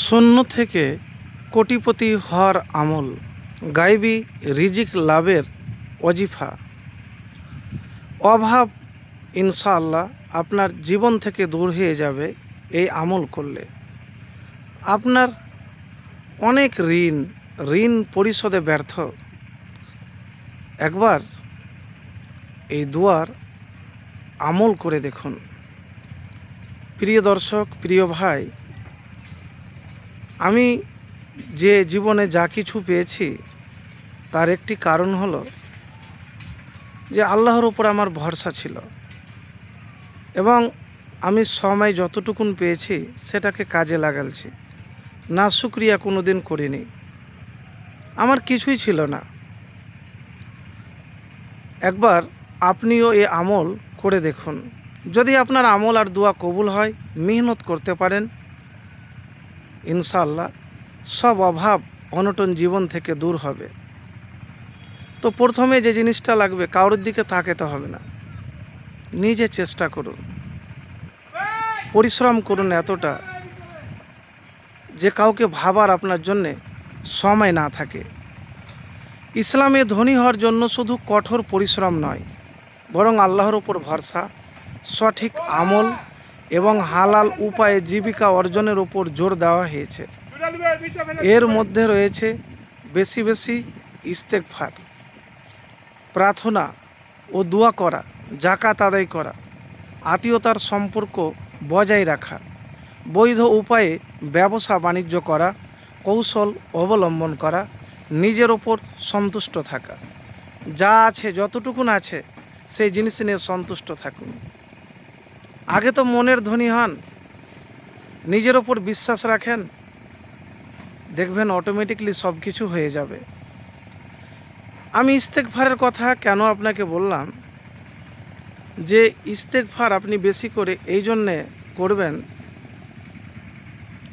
শূন্য থেকে কোটিপতি হওয়ার আমল, গায়বী রিজিক লাভের ওজিফা। অভাব ইনশাআল্লাহ আপনার জীবন থেকে দূর হয়ে যাবে এই আমল করলে। আপনার অনেক ঋণ পরিশোধে ব্যর্থ, একবার এই দুয়ার আমল করে দেখুন। প্রিয় দর্শক, প্রিয় ভাই, আমি যে জীবনে যা কিছু পেয়েছি তার একটি কারণ হলো যে আল্লাহর উপর আমার ভরসা ছিল এবং আমি সময় যতটুকুন পেয়েছি সেটাকে কাজে লাগাচ্ছি। না শুকরিয়া কোনো দিন করিনি, আমার কিছুই ছিল না। একবার আপনিও এই আমল করে দেখুন। যদি আপনার আমল আর দোয়া কবুল হয়, মেহনত করতে পারেন, ইনশাআল্লাহ সব অভাব অনটন জীবন থেকে দূর হবে। তো প্রথমে যে জিনিসটা লাগবে, কারোর দিকে তাকাতে হবে না, নিজে চেষ্টা করুন, পরিশ্রম করুন এতটা যে কাউকে ভাবার আপনার জন্যে সময় না থাকে। ইসলামে ধনী হওয়ার জন্য শুধু কঠোর পরিশ্রম নয়, বরং আল্লাহর উপর ভরসা, সঠিক আমল এবং হালাল উপায়ে জীবিকা অর্জনের উপর জোর দেওয়া হয়েছে। এর মধ্যে রয়েছে বেশি বেশি ইস্তেগফার, প্রার্থনা ও দোয়া করা, জাকাত আদায় করা, আত্মীয়তার সম্পর্ক বজায় রাখা, বৈধ উপায়ে ব্যবসা বাণিজ্য করা, কৌশল অবলম্বন করা, নিজের ওপর সন্তুষ্ট থাকা। যা আছে যতটুকুন আছে সেই জিনিস নিয়ে সন্তুষ্ট থাকুন। আগে তো মনের ধনী হন, নিজের ওপর বিশ্বাস রাখেন, দেখবেন অটোমেটিকলি সব কিছু হয়ে যাবে। আমি ইস্তেগফারের কথা কেন আপনাকে বললাম, যে ইস্তেগফার আপনি বেশি করে এই জন্যে করবেন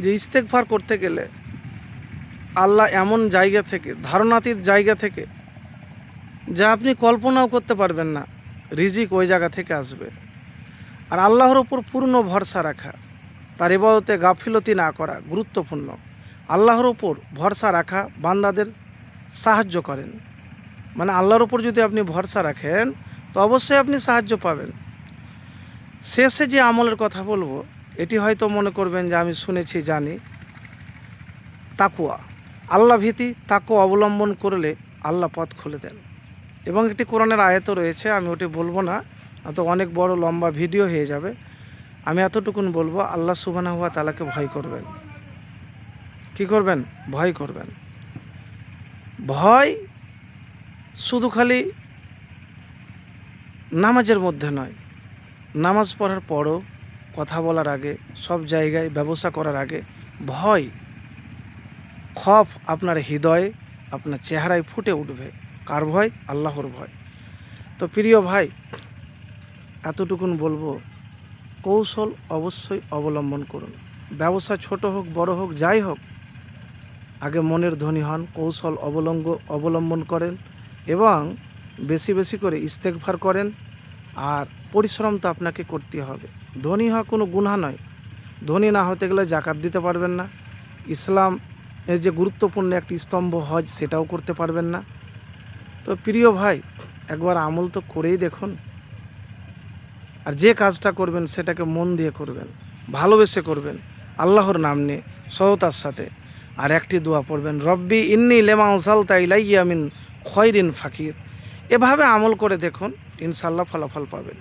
যে ইস্তেগফার করতে গেলে আল্লাহ এমন জায়গা থেকে, ধারণাতীত জায়গা থেকে, যা আপনি কল্পনাও করতে পারবেন না, রিজিক ওই জায়গা থেকে আসবে। আর আল্লাহর ওপর পূর্ণ ভরসা রাখা, তার ইবাদতে গাফিলতি না করা গুরুত্বপূর্ণ। আল্লাহর ওপর ভরসা রাখা বান্দাদের সাহায্য করেন, মানে আল্লাহর ওপর যদি আপনি ভরসা রাখেন তো অবশ্যই আপনি সাহায্য পাবেন। শেষে যে আমলের কথা বলবো, এটি হয়তো মনে করবেন যে আমি শুনেছি জানি, তাকুয়া। আল্লাহ ভীতি, তাকুয়া অবলম্বন করলে আল্লাহ পথ খুলে দেন। এবং একটি কোরআনের আয়াতও রয়েছে, আমি ওটি বলবো না, তো অনেক বড় লম্বা ভিডিও হয়ে যাবে। আমি এতটুকুন বলবো, আল্লাহ সুবহানাহু ওয়া তাআলাকে ভয় করবেন। কি করবেন? ভয় করবেন। ভয় শুধু খালি নামাজের মধ্যে নয়, নামাজ পড়ার পরও, কথা বলার আগে, সব জায়গায় ব্যবসা করার আগে ভয়, খফ আপনার হৃদয়ে, আপনার চেহারায় ফুটে উঠবে। কার ভয়? আল্লাহর ভয়। তো প্রিয় ভাই, এতটুকুন বলবো, কৌশল অবশ্যই অবলম্বন করুন। ব্যবসা ছোট হোক বড় হোক যাই হোক, আগে মনের ধনী হন, কৌশল অবলম্বন করেন এবং বেশি বেশি করে ইস্তেগফার করেন। আর পরিশ্রম তো আপনাকে করতে হবে। ধনী হওয়া কোনো গুনাহ নয়। ধনী না হতে গেলে জাকাত দিতে পারবেন না, ইসলাম এর যে গুরুত্বপূর্ণ একটি স্তম্ভ হজ সেটাও করতে পারবেন না। তো প্রিয় ভাই, একবার আমল তো করেই দেখুন। আর যে কাজটা করবেন সেটাকে মন দিয়ে করবেন, ভালোবেসে করবেন, আল্লাহর নাম নিয়ে সহতার সাথে। আর একটি দোয়া পড়বেন, রব্বি ইন্নী লেমা আনসালতা ইলাইয়া মিন খয়রিন ফাকির। এভাবে আমল করে দেখুন, ইনশাআল্লাহ ফলাফল পাবেন।